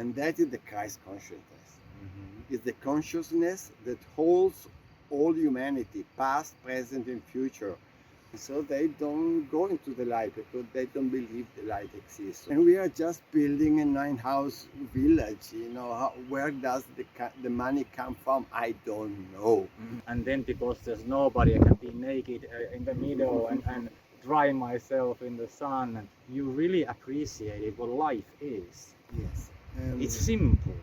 And that is the Christ consciousness. It's the consciousness that holds all humanity, past, present, and future. So they don't go into the light because they don't believe the light exists. And we are just building a 9-house village. Where does the money come from? I don't know. And then because there's nobody, I can be naked in the middle and dry myself in the sun. And you really appreciate what life is. Yes. It's simple.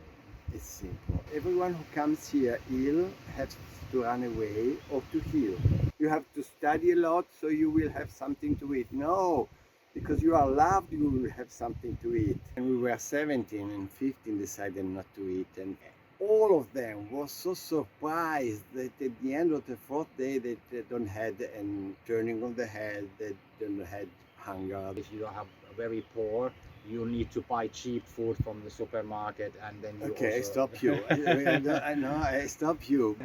It's simple. Everyone who comes here ill has to run away or to heal. You have to study a lot so you will have something to eat. No, because you are loved, you will have something to eat. And we were 17 and 15 decided not to eat. And all of them were so surprised that at the end of the fourth day they don't had and turning on the head, they don't had hunger. If you have very poor, you need to buy cheap food from the supermarket, and then you Okay, I also... stop you. I know, I stop you.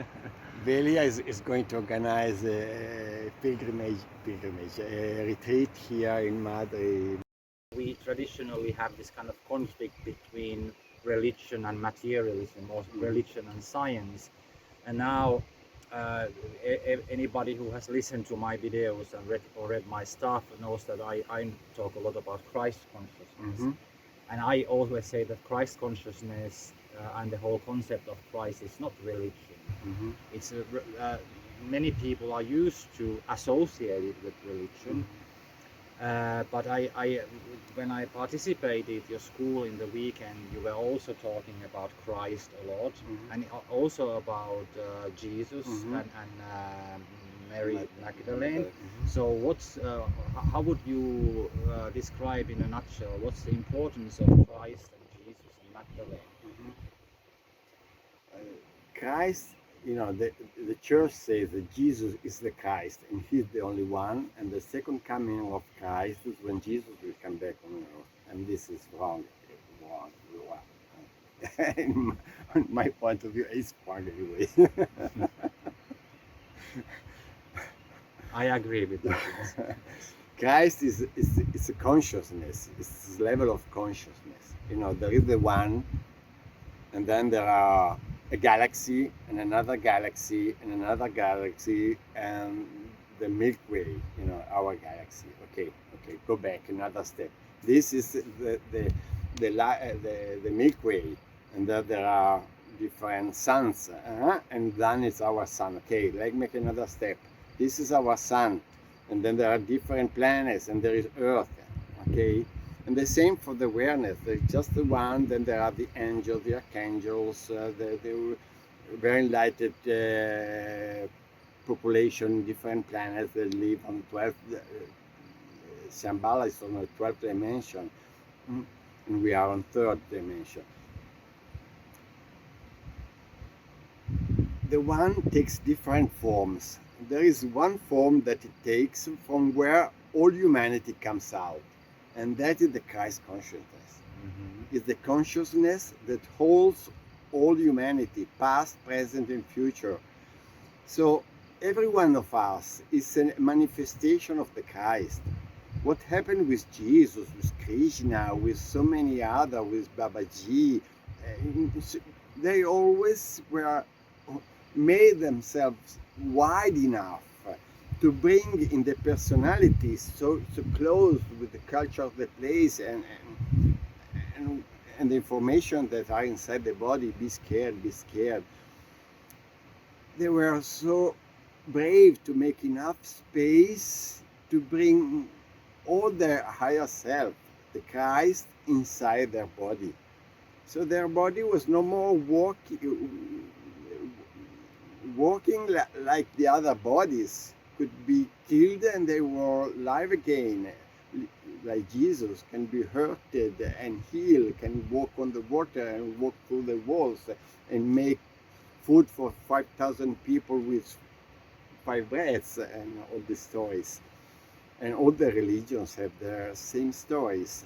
Velia is going to organize a a retreat here in Madrid. We traditionally have this kind of conflict between religion and materialism, or religion and science. And now anybody who has listened to my videos and read my stuff knows that I talk a lot about Christ consciousness. And I always say that Christ consciousness and the whole concept of Christ is not religion. It's many people are used to associate it with religion. But when I participated your school in the weekend, you were also talking about Christ a lot, and also about Jesus and Mary Magdalene. So how would you describe in a nutshell what's the importance of Christ and Jesus and Magdalene? Christ, the church says that Jesus is the Christ and he's the only one, and the second coming of Christ is when Jesus will come back on earth, and this is wrong. On my point of view, it's wrong anyway. I agree with that. Christ is a consciousness, it's a level of consciousness. There is the one, and then there are a galaxy and another galaxy and another galaxy and the Milky Way, our galaxy. Okay, go back another step. This is the Milky Way, and then there are different suns, and then it's our sun. Okay, let's make another step. This is our sun, and then there are different planets, and there is Earth. Okay. And the same for the awareness. There's just the one, then there are the angels, the archangels, the very enlightened population in different planets that live on 12th, Shambhala is on the 12th dimension, and we are on 3rd dimension. The one takes different forms. There is one form that it takes from where all humanity comes out. And that is the Christ consciousness. It's the consciousness that holds all humanity, past, present, and future. So every one of us is a manifestation of the Christ. What happened with Jesus, with Krishna, with so many others, with Babaji, they always made themselves wide enough to bring in the personalities so close with the culture of the place and the information that are inside the body. Be scared, be scared. They were so brave to make enough space to bring all their higher self, the Christ, inside their body. So their body was no more walking like the other bodies, could be killed and they were alive again, like Jesus can be hurted and healed, can walk on the water and walk through the walls and make food for 5,000 people with 5 breads, and all the stories. And all the religions have their same stories.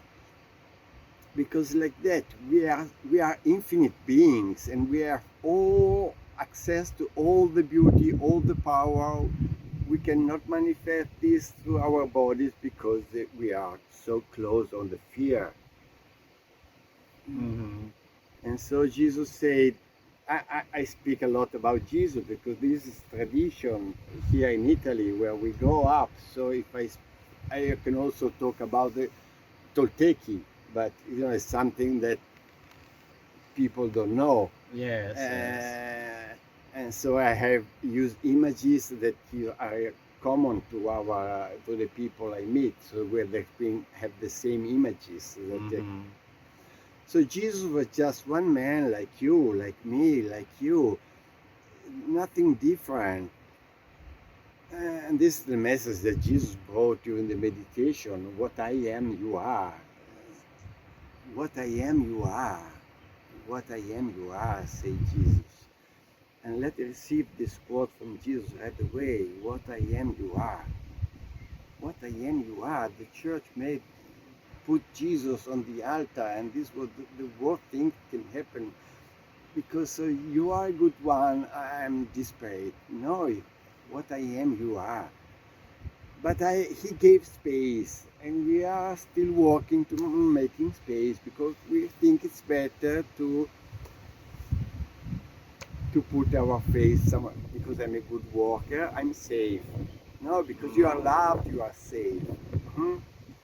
Because like that, we are infinite beings, and we have all access to all the beauty, all the power. We cannot manifest this through our bodies because we are so close on the fear. And so Jesus said, I speak a lot about Jesus because this is tradition here in Italy where we grow up. So if I can also talk about the Tolteки, but it's something that people don't know. Yes, yes. And so I have used images that are common to the people I meet, so where they have the same images. So Jesus was just one man like you, like me, like you, nothing different. And this is the message that Jesus brought during the meditation. What I am, you are. What I am, you are. What I am, you are, say Jesus. And let us receive this quote from Jesus right away. What I am, you are. What I am, you are. The church made put Jesus on the altar, and this was the worst thing can happen, because you are a good one, I am desperate. No, what I am, you are. But he gave space, and we are still working to making space because we think it's better to put our faith somewhere. Because I'm a good worker, I'm safe. No, because you are loved, you are safe.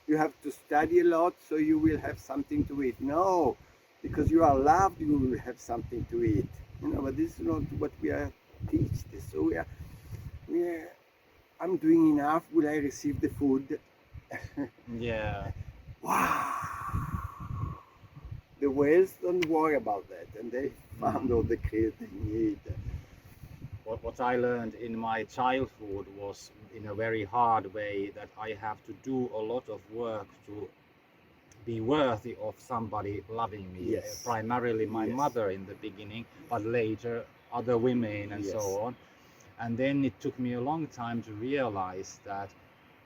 You have to study a lot so you will have something to eat. No, because you are loved, you will have something to eat. But this is not what we are teached. So we are I'm doing enough. Will I receive the food? Yeah. Wow. The whales don't worry about that, and they found all the krill they need. What I learned in my childhood was in a very hard way that I have to do a lot of work to be worthy of somebody loving me. Yes. Primarily my Yes. mother in the beginning, but later other women and Yes. so on. And then it took me a long time to realize that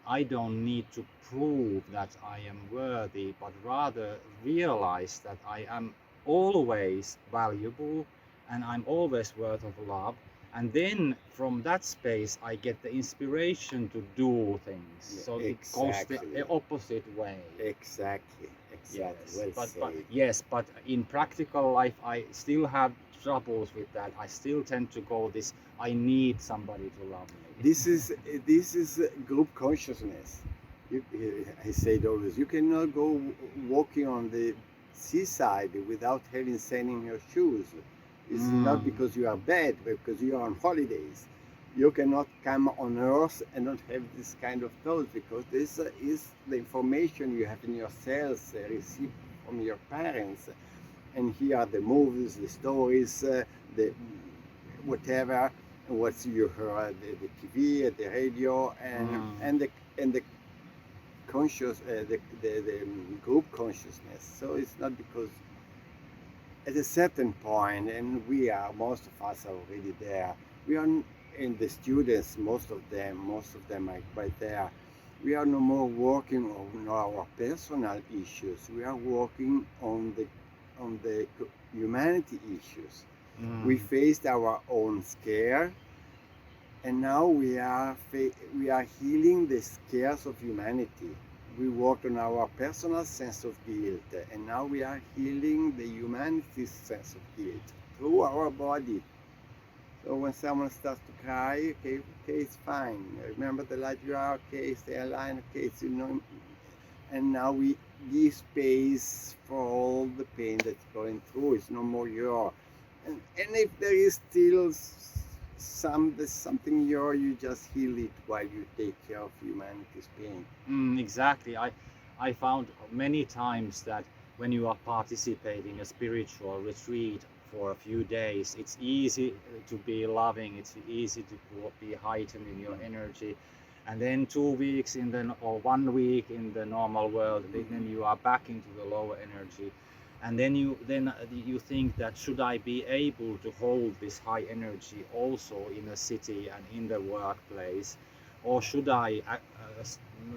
I don't need to prove that I am worthy, but rather realize that I am always valuable and I'm always worth of love. And then from that space, I get the inspiration to do things. So it goes the opposite way. Exactly. Yes, Well but said. yes, but in practical life, I still have troubles with that. I still tend to go this. I need somebody to love me. This is group consciousness. I say it always. You cannot go walking on the seaside without having sand in your shoes. It's not because you are bad, but because you are on holidays. You cannot come on Earth and not have this kind of thoughts, because this is the information you have in your cells received from your parents. And here are the movies, the stories, the whatever, what you heard, the TV, the radio, and the conscious, the group consciousness. So it's not because at a certain point, and most of us are already there. We are in the students, most of them are right there. We are no more working on our personal issues. We are working on the humanity issues. We faced our own scare, and now we are healing the scares of humanity. We worked on our personal sense of guilt, and now we are healing the humanity's sense of guilt through our body. So when someone starts to cry, okay, it's fine. Remember the light you are, okay, stay alive, okay, and now we give space for all the pain that's going through. It's no more your. And if there is still something you just heal it while you take care of humanity's pain. Exactly. I found many times that when you are participating in a spiritual retreat for a few days, it's easy to be loving, it's easy to be heightened in your energy. And then 2 weeks or 1 week in the normal world, then you are back into the lower energy. And then you think that should I be able to hold this high energy also in a city and in the workplace, or should I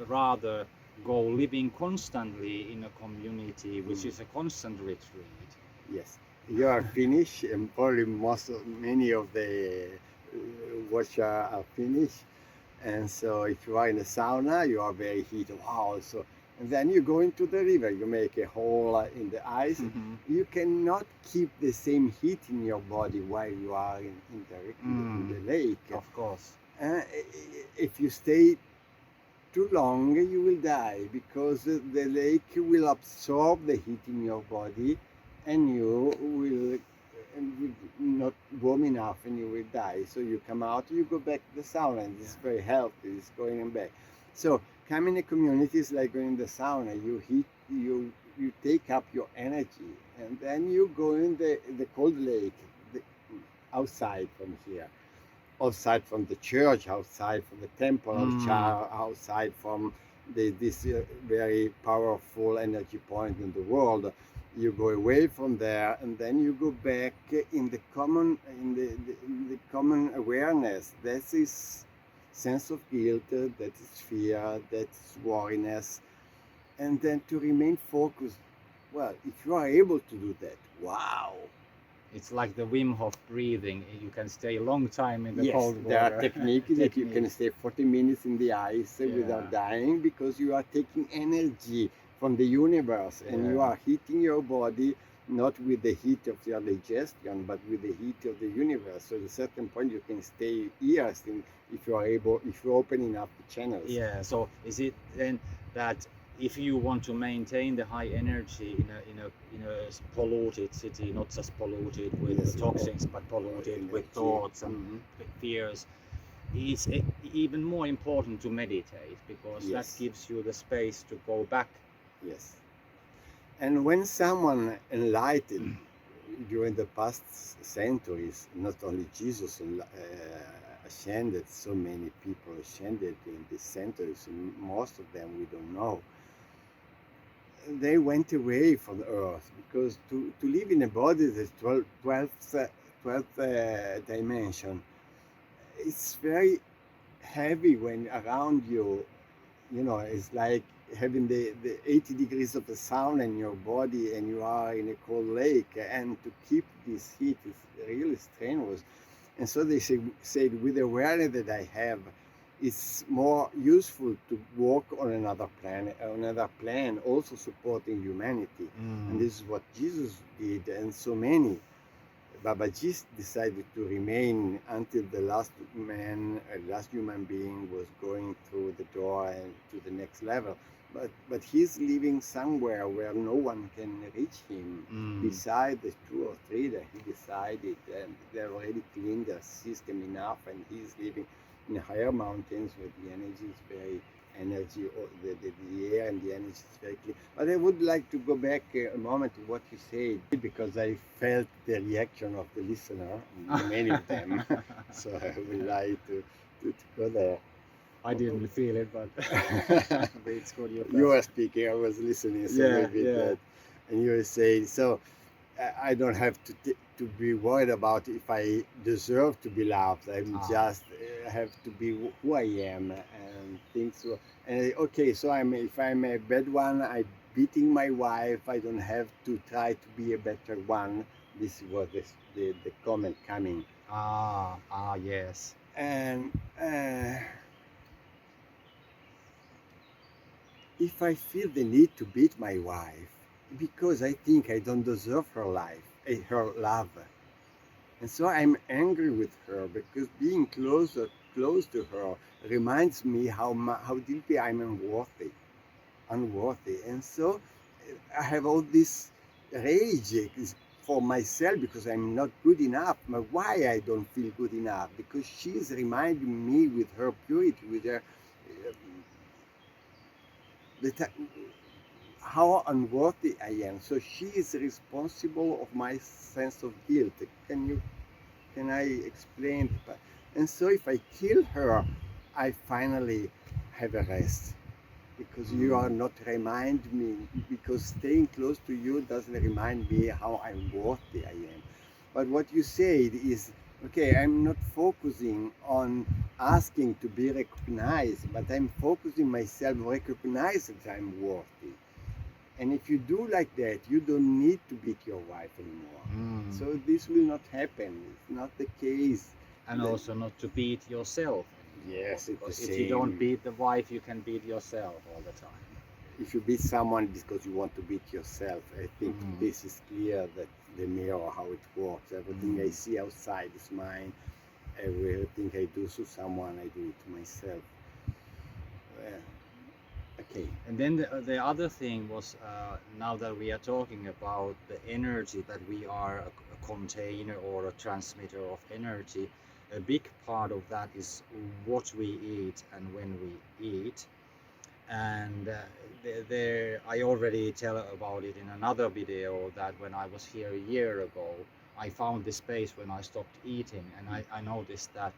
rather go living constantly in a community which is a constant retreat? Yes, you are Finnish, and probably many of the watchers are Finnish. And so if you are in a sauna, you are very heated. Wow, so And then you go into the river, you make a hole in the ice. You cannot keep the same heat in your body while you are in the lake. Of course. If you stay too long, you will die, because the lake will absorb the heat in your body, and you will not warm enough, and you will die. So you come out, you go back to the sauna, and it's very healthy. It's going back. So coming in a community is like going in the sauna. You heat, you take up your energy, and then you go in the cold lake, outside from here, outside from the church, outside from the temple, outside from this very powerful energy point in the world. You go away from there, and then you go back in the common common awareness. That is sense of guilt, that is fear, that is worriness, and then to remain focused. Well, if you are able to do that, wow. It's like the Wim Hof breathing. You can stay a long time in the Yes, cold water. there are techniques that you can stay 40 minutes in the ice Yeah. without dying, because you are taking energy from the universe, and you Yeah. are heating your body, not with the heat of your digestion, but with the heat of the universe. So at a certain point you can stay years if you are able, if you open enough the channels. Yeah. So is it then that if you want to maintain the high energy in a polluted city, not just polluted with Yes, toxins, but polluted with energy. thoughts and with fears, it's even more important to meditate, because that Yes. gives you the space to go back. Yes. And when someone enlightened during the past centuries, not only Jesus ascended, so many people ascended in these centuries, and most of them we don't know. They went away from earth, because to live in a body that's 12th dimension, it's very heavy when around you. You know, it's like having the 80 degrees of the sun in your body, and you are in a cold lake, and to keep this heat is really strenuous. And so they said, with the awareness that I have, it's more useful to walk on another plan, also supporting humanity. And this is what Jesus did, and so many. Babaji decided to remain until the last human being was going through the door and to the next level. But he's living somewhere where no one can reach him, beside the 2 or 3 that he decided, and they've already cleaned their system enough, and he's living in higher mountains where the energy is very the air and the energy is very clear. But I would like to go back a moment to what you said, because I felt the reaction of the listener, many of them. So I would like to go there. I didn't feel it, but it's good. You were speaking, I was listening, so maybe that, and you were saying, so I don't have to be worried about if I deserve to be loved. I'm just have to be who I am, and think so. And okay, so if I'm a bad one, I'm beating my wife. I don't have to try to be a better one. This was the comment coming. Yes. And if I feel the need to beat my wife because I think I don't deserve her love, and so I'm angry with her, because being close to her reminds me how deeply I'm unworthy, and so I have all this rage for myself, because I'm not good enough. But why I don't feel good enough? Because she's reminding me with her purity, with her how unworthy I am. So she is responsible of my sense of guilt. Can I explain? And so if I kill her, I finally have a rest, because you are not remind me, because staying close to you doesn't remind me how unworthy I am. But what you said is, okay, I'm not focusing on asking to be recognized, but I'm focusing myself recognize that I'm worthy. And if you do like that, you don't need to beat your wife anymore. So this will not happen. It's not the case. And also not to beat yourself. Yes, it's the Because same. if you don't beat the wife, you can beat yourself all the time. if you beat someone because you want to beat yourself. I think Mhm. this is clear that the mirror, how it works. Everything I see outside is mine. Everything I do to someone, I do it to myself. Okay. And then the other thing was, now that we are talking about the energy, that we are a container or a transmitter of energy, a big part of that is what we eat and when we eat. And there, I already tell about it in another video, that when I was here a year ago, I found this space when I stopped eating, and I noticed that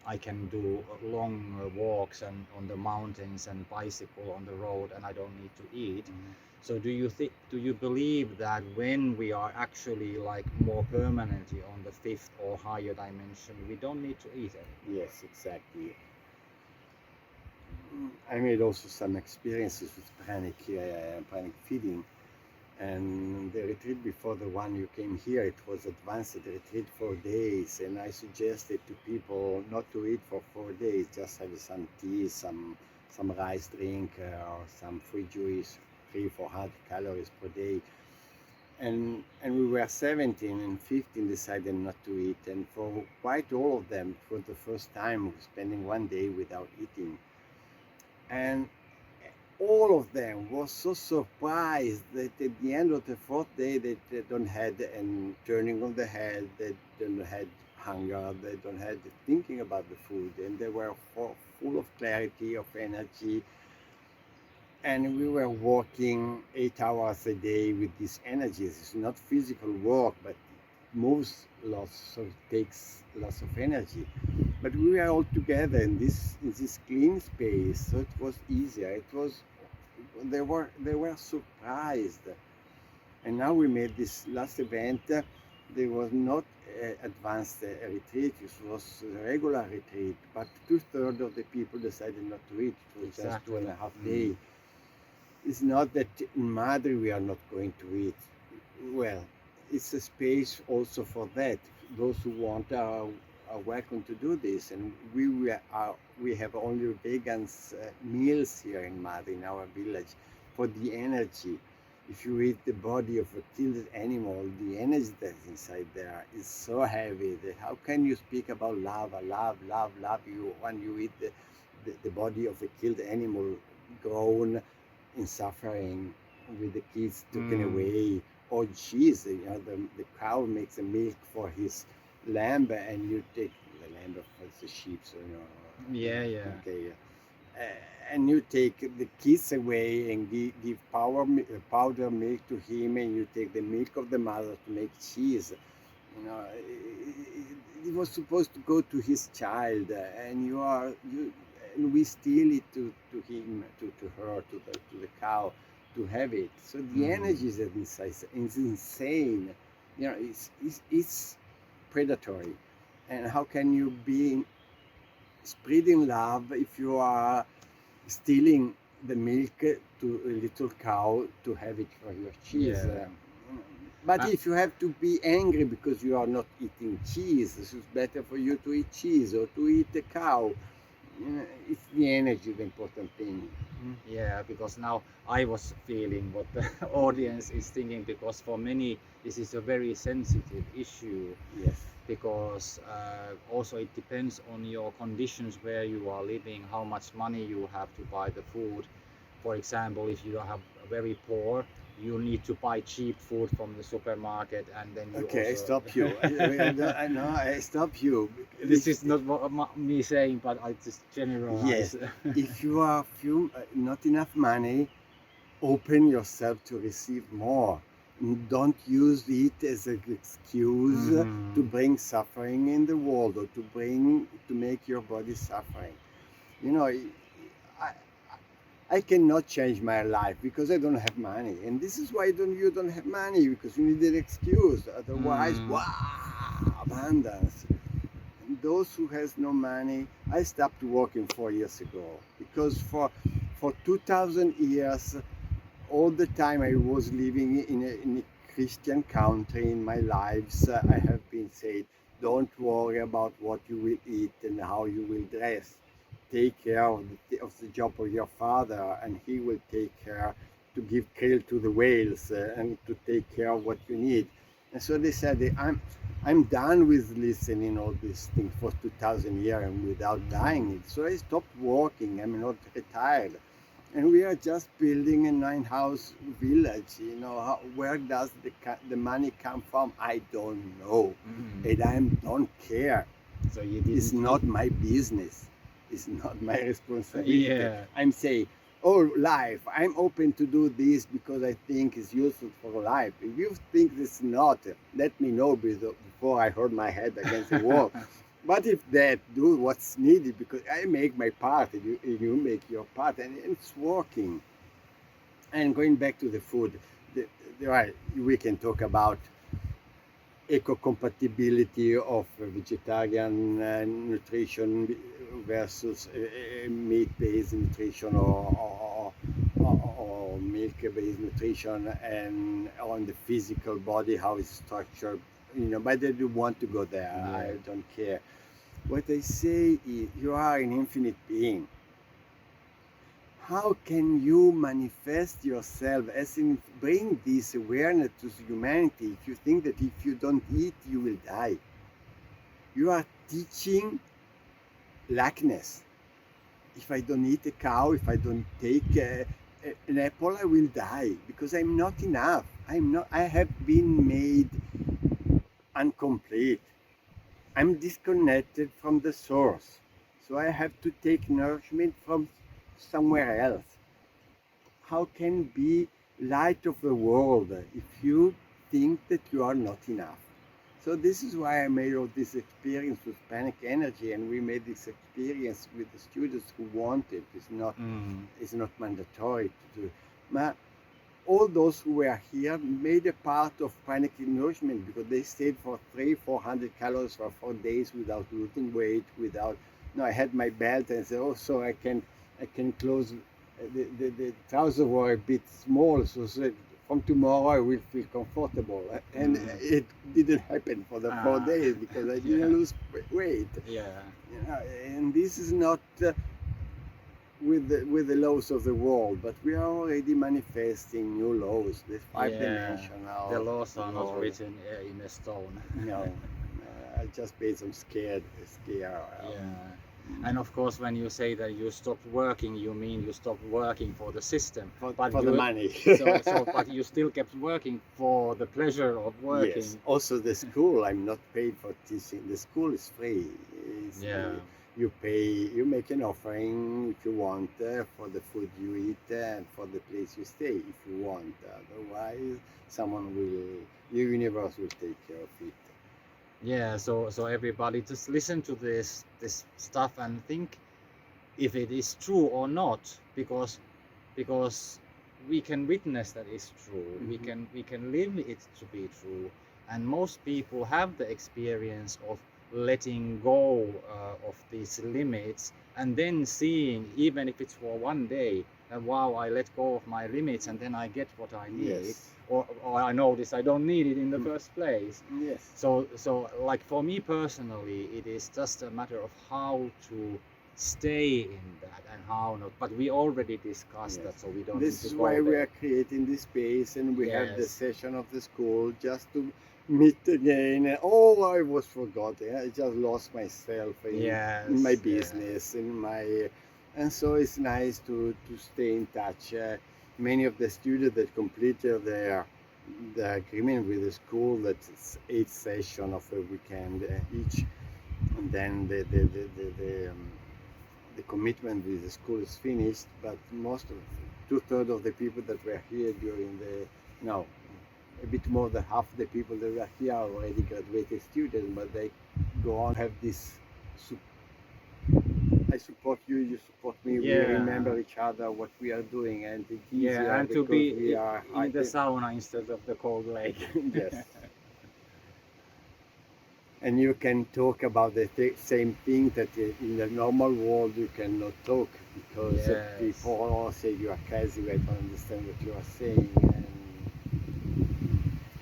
I can do long walks and on the mountains and bicycle on the road, and I don't need to eat. So do you believe that when we are actually like more permanently on the fifth or higher dimension, we don't need to eat anymore? Yes, exactly. I made also some experiences with pranic feeding, and the retreat before the one you came here, it was advanced retreat for days, and I suggested to people not to eat for 4 days, just have some tea, some rice drink, or some free juice, 300-400 calories per day. And we were 17 and 15 decided not to eat, and for quite all of them, for the first time, spending 1 day without eating. And all of them was so surprised that at the end of the fourth day they don't had and turning on the head, they don't had hunger, they don't had thinking about the food, and they were full of clarity, of energy. And we were working 8 hours a day with these energies. It's not physical work, but it moves lots, so it takes lots of energy. But we were all together in this clean space, so it was easier. It was they were surprised. And now we made this last event. There was not advanced retreat. It was a regular retreat, but 2/3 of the people decided not to eat. It was just 2.5 days. It's not that in Madrid we are not going to eat. Well, it's a space also for that. Those who want are welcome to do this. And we have only vegans meals here in Madrid, in our village, for the energy. If you eat the body of a killed animal, the energy that's inside there is so heavy that how can you speak about love, you when you eat the body of a killed animal grown in suffering, with the kids taken away, or cheese. The cow makes a milk for his lamb, and you take the lamb for the sheep. So Yeah. okay. And you take the kids away and give powder milk to him, and you take the milk of the mother to make cheese. It was supposed to go to his child, and and we steal it to him, to her, to the cow, to have it. So the energy that inside is insane. It's predatory. And how can you be spreading love if you are stealing the milk to a little cow to have it for your cheese? But if you have to be angry because you are not eating cheese, it's better for you to eat cheese or to eat a cow. It's the energy, the important thing. Yeah, because now I was feeling what the audience is thinking, because for many this is a very sensitive issue. Yes. Because also it depends on your conditions, where you are living, how much money you have to buy the food. For example, if you are very poor, you need to buy cheap food from the supermarket, and then you Okay, also... I stop you. I know, I stop you. This is not me saying, but I just generalize. Yes. If you are not enough money, open yourself to receive more. Don't use it as an excuse to bring suffering in the world, or to make your body suffering. I cannot change my life because I don't have money, and this is why you don't have money, because you need an excuse. Otherwise, wow, abundance. And those who has no money, I stopped working 4 years ago, because for 2,000 years, all the time I was living in a Christian country in my lives, I have been said, don't worry about what you will eat and how you will dress. Take care of the job of your father, and he will take care to give krill to the whales and to take care of what you need. And so they said, I'm done with listening all these things for 2,000 years and without dying it. So I stopped working. I'm not retired. And we are just building a 9-house village. You know, where does the money come from? I don't know. And I don't care. So you didn't. It's not my business. It's not my responsibility. Yeah. I'm saying, oh, life, I'm open to do this because I think it's useful for life. If you think it's not, let me know before I hurt my head against the wall. But if that, do what's needed, because I make my part, and you make your part, and it's working. And going back to the food, we can talk about eco-compatibility of vegetarian nutrition versus meat-based nutrition or milk-based nutrition, and on the physical body, how it's structured. You know, but I don't want to go there. Yeah. I don't care. What I say is, you are an infinite being. How can you manifest yourself, as in bring this awareness to humanity, if you think that if you don't eat, you will die? You are teaching lackness. If I don't eat a cow, if I don't take an apple, I will die because I'm not enough. I have been made incomplete. I'm disconnected from the source. So I have to take nourishment from somewhere else. How can be light of the world if you think that you are not enough? So this is why I made all this experience with Panic Energy, and we made this experience with the students who want it. It's not mandatory to do. But all those who were here made a part of Panic Nourishment because they stayed for 300-400 calories for 4 days without losing weight, I had my belt and said, oh, so I can close, the trousers were a bit small, so from tomorrow I will feel comfortable. And it didn't happen for the 4 days because I didn't lose weight. Yeah. You know, and this is not with the laws of the world, but we are already manifesting new laws, the 5-dimensional. The laws are not written in a stone. No, I just made some scare. Yeah. And of course, when you say that you stopped working, you mean you stopped working for the system, for the money. But you still kept working for the pleasure of working. Yes. Also, the school, I'm not paid for teaching. The school is free. You pay. You make an offering if you want for the food you eat and for the place you stay if you want. Otherwise, the universe will take care of it. Yeah, so everybody just listen to this stuff and think if it is true or not, because we can witness that it's true. We can live it to be true, and most people have the experience of letting go of these limits and then seeing, even if it's for 1 day, that wow, I let go of my limits and then I get what I need. Yes. Or I notice I don't need it in the first place. Yes. So like for me personally, it is just a matter of how to stay in that and how not. But we already discussed that, so we don't. This need to is go why there. we are creating this space, and we have the Yes. session of the school just to meet again. I was forgotten. I just lost myself in my business, and so it's nice to stay in touch. Many of the students that completed the agreement with the school, that's 8 sessions of a weekend each, and then the commitment with the school is finished. But most of 2/3 of the people that were here during a bit more than half the people that were here are already graduated students, but they go on have this. I support you, you support me. We remember each other, what we are doing, and it's easier and to because be we are in the sauna instead of the cold lake. Yes. And you can talk about the same thing that in the normal world you cannot talk because people all say you are crazy, I don't understand what you are saying.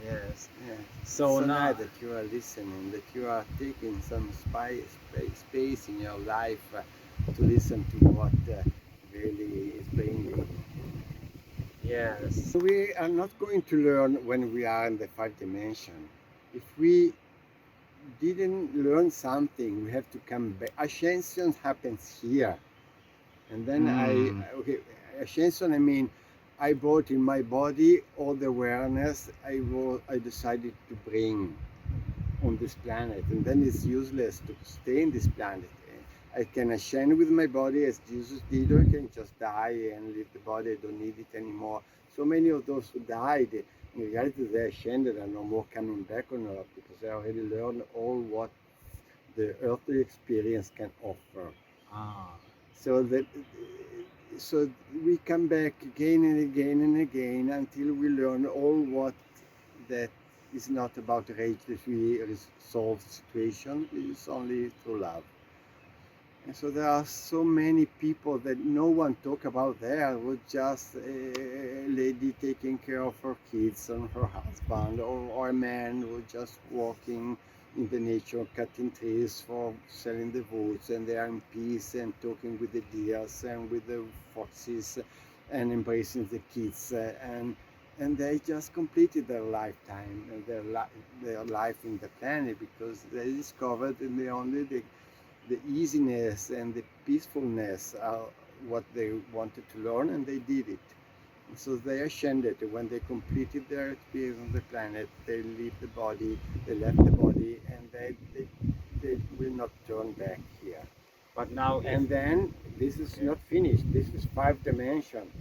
Yes. So now that you are listening, that you are taking some space in your life to listen to what really is bringing. Yes. We are not going to learn when we are in the five dimension. If we didn't learn something, we have to come back. Ascension happens here. And then Mm. okay, ascension, I mean, I brought in my body all the awareness I decided to bring on this planet. And then it's useless to stay in this planet. I can ascend with my body as Jesus did, or I can just die and leave the body. I don't need it anymore. So many of those who died, in reality, they ascended and no more coming back on earth because they already learned all what the earthly experience can offer. Ah. So that so we come back again and again and again until we learn all what that is not about rage that we resolve the situation. It's only through love. And so there are so many people that no one talk about there, with just a lady taking care of her kids and her husband, or a man who just walking in the nature, cutting trees for selling the woods, and they are in peace and talking with the deers and with the foxes and embracing the kids and they just completed their lifetime, their life in the planet because they discovered and they only the easiness and the peacefulness are what they wanted to learn, and they did it. So they ascended. When they completed their experience on the planet, they leave the body, they left the body, and they will not turn back here. But now, if And then this is okay. not finished. This is five dimension.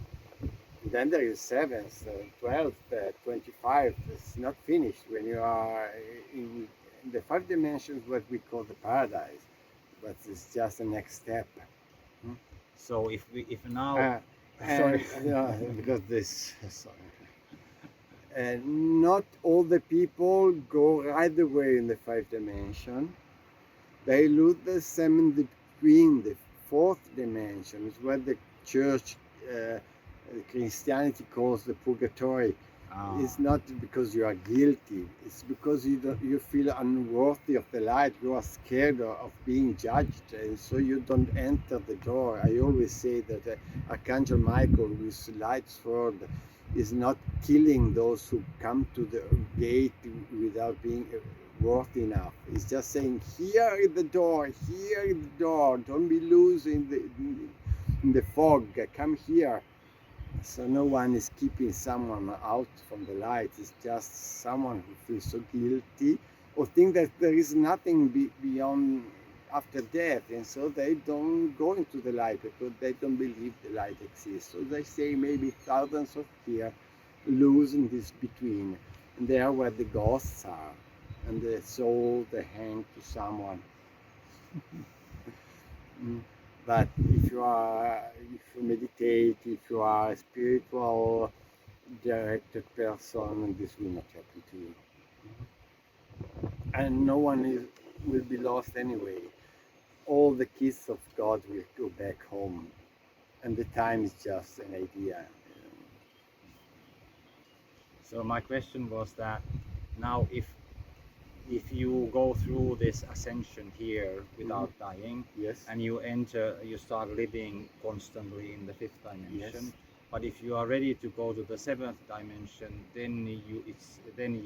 Then there is seventh, 12th, 25. It's not finished. When you are in the five dimensions, what we call the paradise, but it's just the next step. Hmm? So if now, Uh, sorry. and because this, sorry. And not all the people go right away in the five dimension. They lose the seven between the fourth dimension, is what the church, Christianity calls the purgatory. Ah. It's not because you are guilty. It's because you feel unworthy of the light. You are scared of being judged, and so you don't enter the door. I always say that Archangel Michael, with light sword, is not killing those who come to the gate without being worthy enough. It's just saying, "Here is the door. Here is the door. Don't be loose in the fog. Come here." So no one is keeping someone out from the light. It's just someone who feels so guilty or think that there is nothing beyond after death, and so they don't go into the light because they don't believe the light exists. So they say maybe thousands of years loose in this between, and there where the ghosts are, and the soul they hang to someone. Mm. But if you meditate, if you are a spiritual directed person, this will not happen to you. And no one will be lost anyway. All the kids of God will go back home, and the time is just an idea. So my question was that now if you go through this ascension here without dying, Yes. and you start living constantly in the fifth dimension, Yes. but if you are ready to go to the seventh dimension, then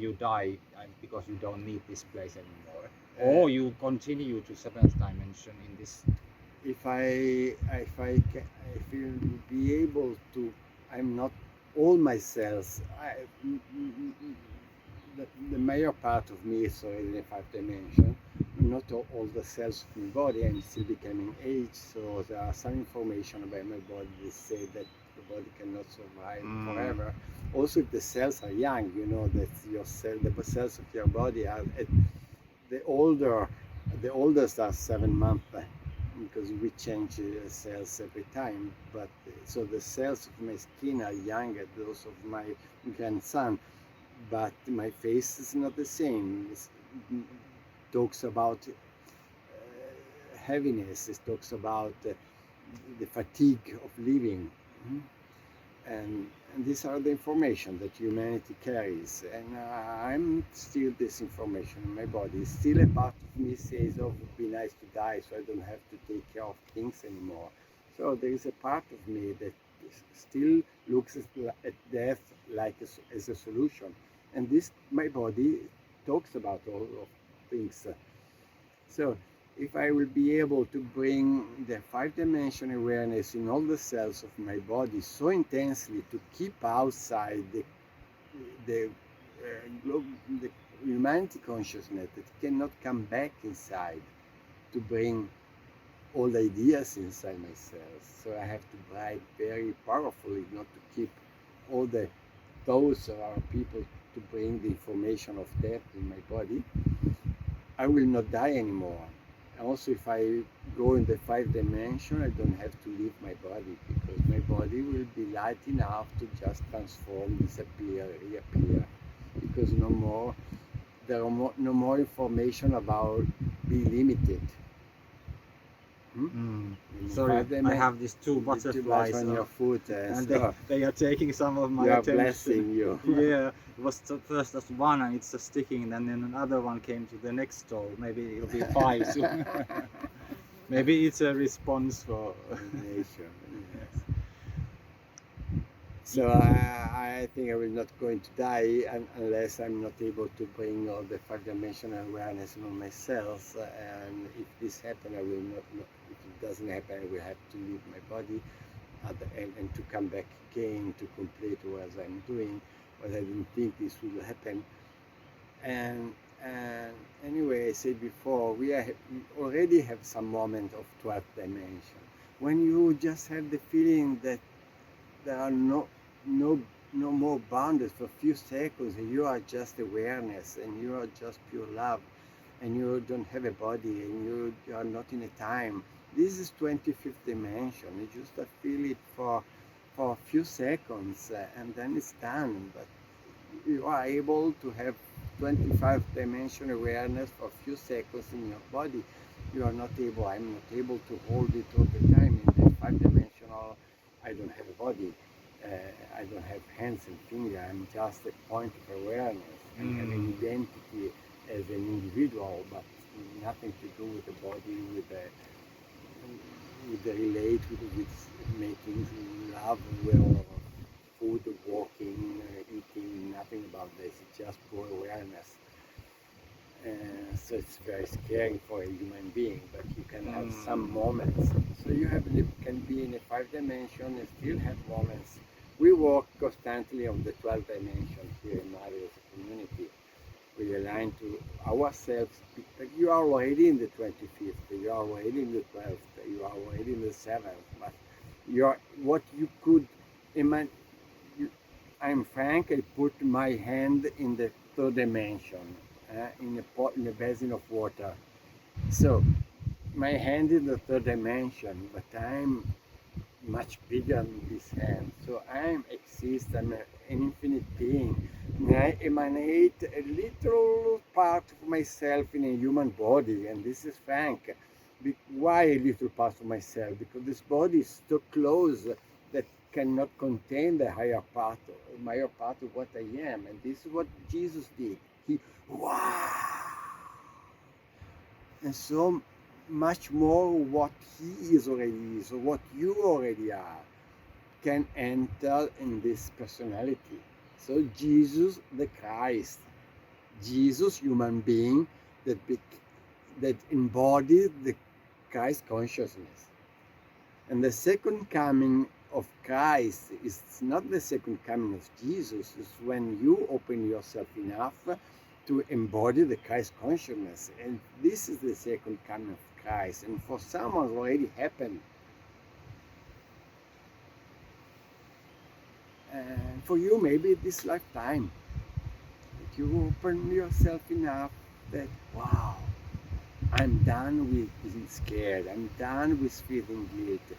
you die because you don't need this place anymore, or you continue to seventh dimension in this. If will be able to, I'm not all my cells. The major part of me is already in the five dimension. Not all the cells of my body. I'm still becoming age, so there are some information about my body that say that the body cannot survive forever. Also, if the cells are young, you know that the cells of your body are the older, the oldest are 7 months because we change cells every time. But so the cells of my skin are younger, those of my grandson, but my face is not the same. It talks about heaviness. It talks about the fatigue of living. Mhm. And these are the information that humanity carries, and I'm still this information in my body. Still a part of me says, oh, it would be nice to die so I don't have to take care of things anymore. So there is a part of me that still looks at death like as a solution. And this, my body talks about all of things. So if I will be able to bring the five-dimensional awareness in all the cells of my body so intensely to keep outside the, the humanity consciousness that cannot come back inside to bring all the ideas inside myself. So I have to bribe very powerfully not to keep all the thoughts of our people to bring the information of death in my body. I will not die anymore. Also, if I go in the five dimension, I don't have to leave my body, because my body will be light enough to just transform, disappear, reappear, because there are no more information about be limited. Sorry, I have these two butterflies on your foot, and they are taking some of my they are attention. blessing you. Yeah, it was first just one and it's just sticking, and then another one came to the next stall. Maybe it'll be five soon. Maybe it's a response for nature. Yes. So I think I will not going to die unless I'm not able to bring all the five-dimensional awareness on myself. And if this happens, I will not. If it doesn't happen, I will have to leave my body at the end and to come back again to complete what I'm doing. But I didn't think this will happen. And anyway, I said before, we already have some moment of 12th dimension. When you just have the feeling that there are no more boundaries for a few seconds, and you are just awareness, and you are just pure love, and you don't have a body, and you are not in a time. This is 25th dimension. You just feel it for a few seconds, and then it's done. But you are able to have 25th dimension awareness for a few seconds in your body. You are not able. I'm not able to hold it all the time. In the 5-dimensional, I don't have a body. I don't have hands and fingers. I'm just a point of awareness. I have an identity as an individual, but nothing to do with the body, with the relate, with making love, will, food, walking, eating. Nothing about this. It's just pure awareness. So it's very scary for a human being, but you can have some moments. So you can be in a 5-dimension and still have moments. We work constantly on the 12th dimension here in Mali as a community. We align to ourselves, but you are already in the 25th, you are already in the 12th, you are already in the 7th, but what you could imagine. I'm Frank, I put my hand in the 3rd dimension, in a basin of water. So my hand in the 3rd dimension, but I'm much bigger than this hand. So I exist, I'm an infinite being. And I emanate a little part of myself in a human body, and this is Frank. Why a little part of myself? Because this body is so close that cannot contain the higher part of what I am. And this is what Jesus did. Wow! And so much more what he is already is, or what you already are, can enter in this personality. So Jesus the Christ, Jesus human being that embodied the Christ consciousness. And the second coming of Christ is not the second coming of Jesus, it's when you open yourself enough to embody the Christ consciousness. And this is the second coming of Christ, and for some it's already happened. And for you, maybe this lifetime, that you open yourself enough that, wow, I'm done with being scared, I'm done with feeling guilt,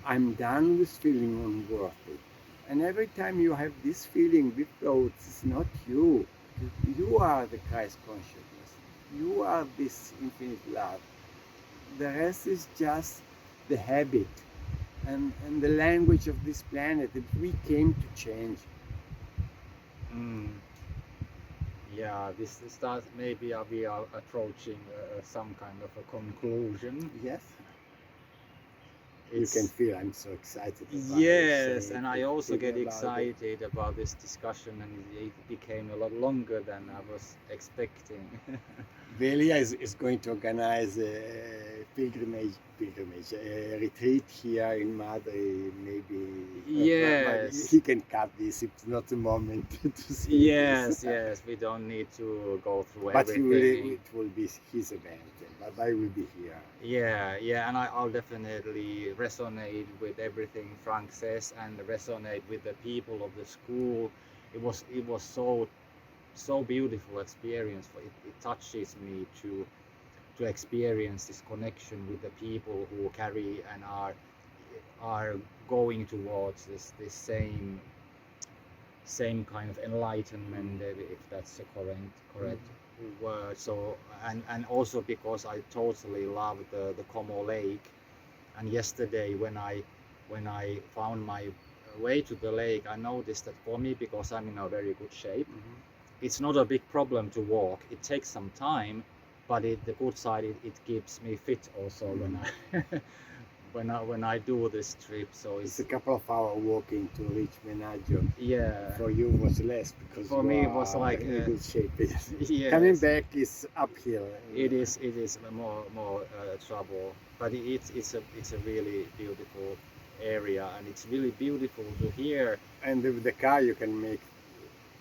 I'm done with feeling unworthy. And every time you have this feeling with thoughts, it's not you. You are the Christ consciousness. You are this infinite love. The rest is just the habit and the language of this planet that we came to change. Yeah, this starts, maybe we are approaching some kind of a conclusion. Yes. You can It's feel I'm so excited about yes, it. and I also Think get about it. excited about this discussion, and it became a lot longer than I was expecting. Velia is going to organize a pilgrimage, a retreat here in Madrid, maybe. But Yes. he can cut this. It's not the moment to say Yes, this. yes, we don't need to go through But everything. it will be his event. But I will be here. Yeah, and I'll definitely resonate with everything Frank says and resonate with the people of the school. It was so beautiful experience. It touches me to experience this connection with the people who carry and are going towards this same kind of enlightenment, if that's a correct word. So and also because I totally love the Como Lake, and yesterday when I found my way to the lake, I noticed that for me, because I'm in a very good shape, it's not a big problem to walk. It takes some time, but the good side, it keeps me fit also when I when I do this trip. So It's a couple of hours walking to reach Menaggio. yeah. For you was less because For you me, it was are like in a good shape. yes, Coming back is uphill. it is more trouble, but it's a really beautiful area, and it's really beautiful to hear. And with the car you can make,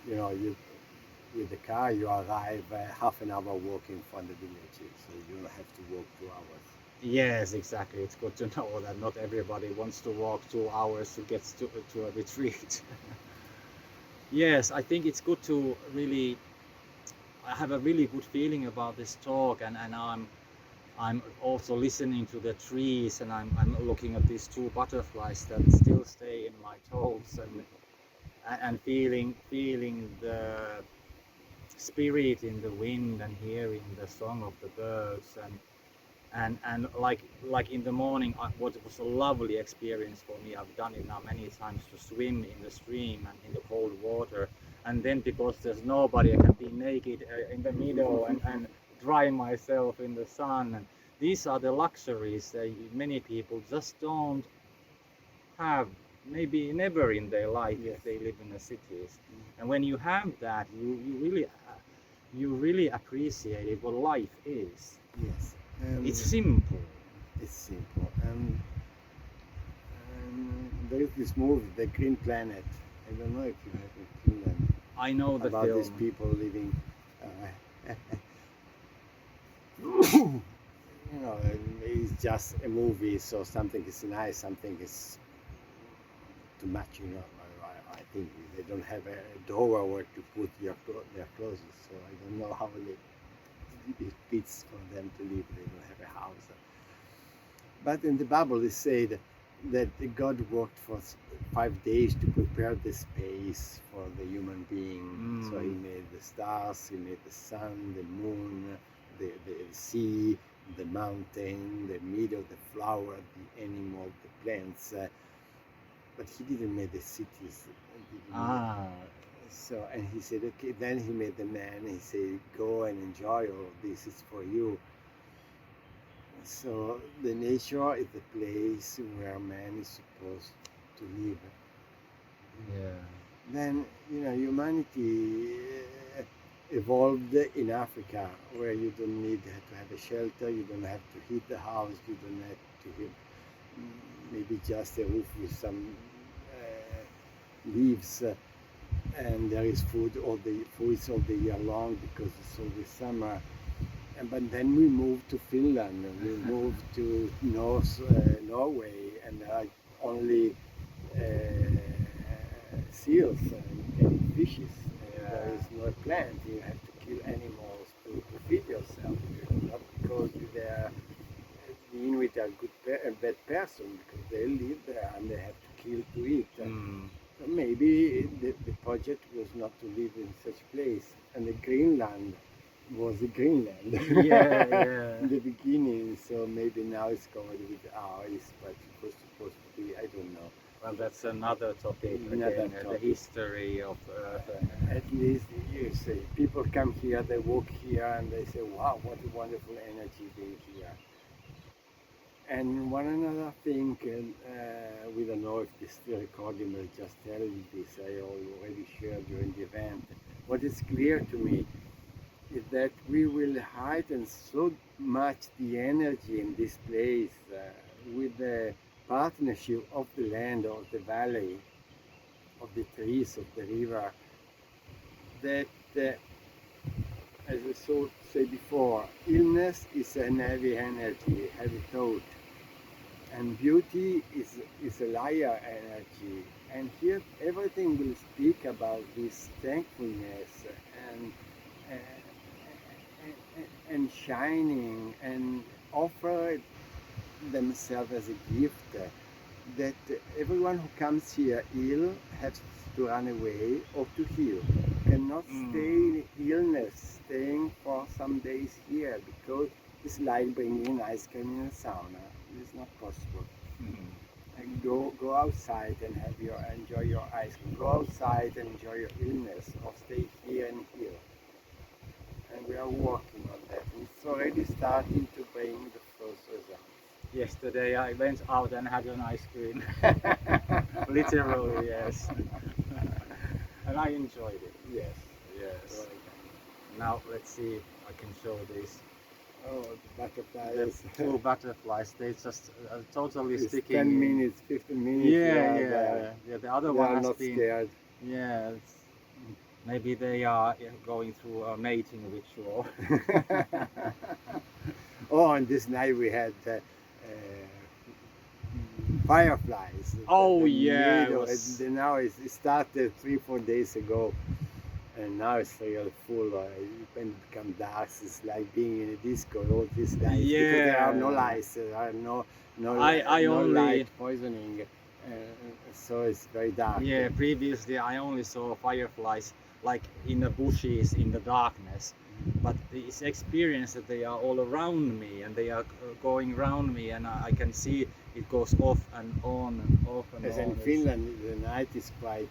you with the car you arrive half an hour walking from the village, so you don't have to walk 2 hours. Yes, exactly. It's good to know that not everybody wants to walk 2 hours to get to a retreat. Yes, I think it's good to really. I have a really good feeling about this talk, and I'm also listening to the trees, and I'm looking at these two butterflies that still stay in my toes, and feeling the spirit in the wind, and hearing the song of the birds, and like in the morning, what was a lovely experience for me. I've done it now many times, to swim in the stream and in the cold water, and then because there's nobody, I can be naked in the middle, and dry myself in the sun. And these are the luxuries that many people just don't have, maybe never in their life, Yes. if they live in the cities. And when you have that, you really appreciate it, what life is. Yes. It's simple. It's simple. There is this movie, The Green Planet. I don't know if you have in Finland. I know the About film. these people living. It's just a movie, so something is nice, something is too much. I think they don't have a drawer where to put their clothes, so I don't know how it fits for them to live. They don't have a house. But in the Bible, it said that God worked for 5 days to prepare the space for the human being. So he made the stars, he made the sun, the moon, the sea, the mountain, the meadow, the flower, the animal, the plants. But he didn't make the cities. So, and he said, okay, then he made the man. He said, go and enjoy all of this, it's for you. So the nature is the place where man is supposed to live. Yeah. Then, humanity evolved in Africa, where you don't need to have a shelter, you don't have to heat the house, you don't have to have maybe just a roof with some leaves, and there is fruits all the year long because it's always summer. But then we moved to Finland, and we moved to Norway, and there are only seals and fishes. There is no plant. You have to kill animals to feed yourself, not because the Inuit are a bad person, because they live there and they have to kill to eat. Maybe the project was not to live in such place, and the Greenland was Greenland in the beginning, so maybe now it's covered with ice, but it was supposed to be, I don't know. Well, that's another topic Another again, the topic. history of Earth. At least you say, people come here, they walk here, and they say, wow, what a wonderful energy being here. And one another thing, we don't know if this still recording, but just tell you this, I already shared during the event. What is clear to me is that we will heighten so much the energy in this place with the partnership of the land, of the valley, of the trees, of the river, that, as I said before, illness is an heavy energy, heavy thought, and beauty is a liar energy. And here everything will speak about this thankfulness and and shining and offer themselves as a gift that everyone who comes here ill has to run away or to heal. Cannot stay in illness, staying for some days here because it's like bringing ice cream in a sauna. It's not possible. And go outside and enjoy your ice cream. Go outside and enjoy your illness, or stay here and heal. And we are working on that. It's already starting to bring the first results. Yesterday I went out and had an ice cream. Literally, yes. And I enjoyed it. Yes. Yes. Right. Now let's see if I can show this. Oh, the butterflies. The two butterflies, they just totally It's sticking. 10 minutes, 15 minutes. Yeah. The other They one are has not been. scared. Yeah. Maybe they are going through a mating ritual. Oh, and this night we had fireflies. Oh, The yeah, it middle, was- and now it started 3-4 days ago, and now it's real full. When it becomes dark, it's like being in a disco. All these lights, because there are no Yeah. lights, there are no I no only- light poisoning, so it's very dark. Yeah, previously I only saw fireflies like in the bushes in the darkness, but this experience that they are all around me and they are going around me, and I can see it goes off and on and off and As on. in It's- Finland, the night is quite,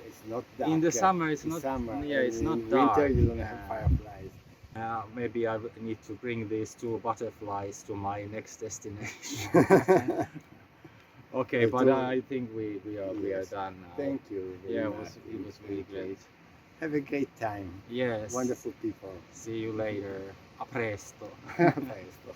it's not dark. In the summer it's in not. summer. Yeah, and it's not in dark. winter you don't have Yeah. fireflies. Maybe I need to bring these two butterflies to my next destination. Okay, The but two- I think we are Yes. done now. Thank you. very Yeah, much. it was really great. Have a great time. Yes. Wonderful people. See you later. A presto. Presto.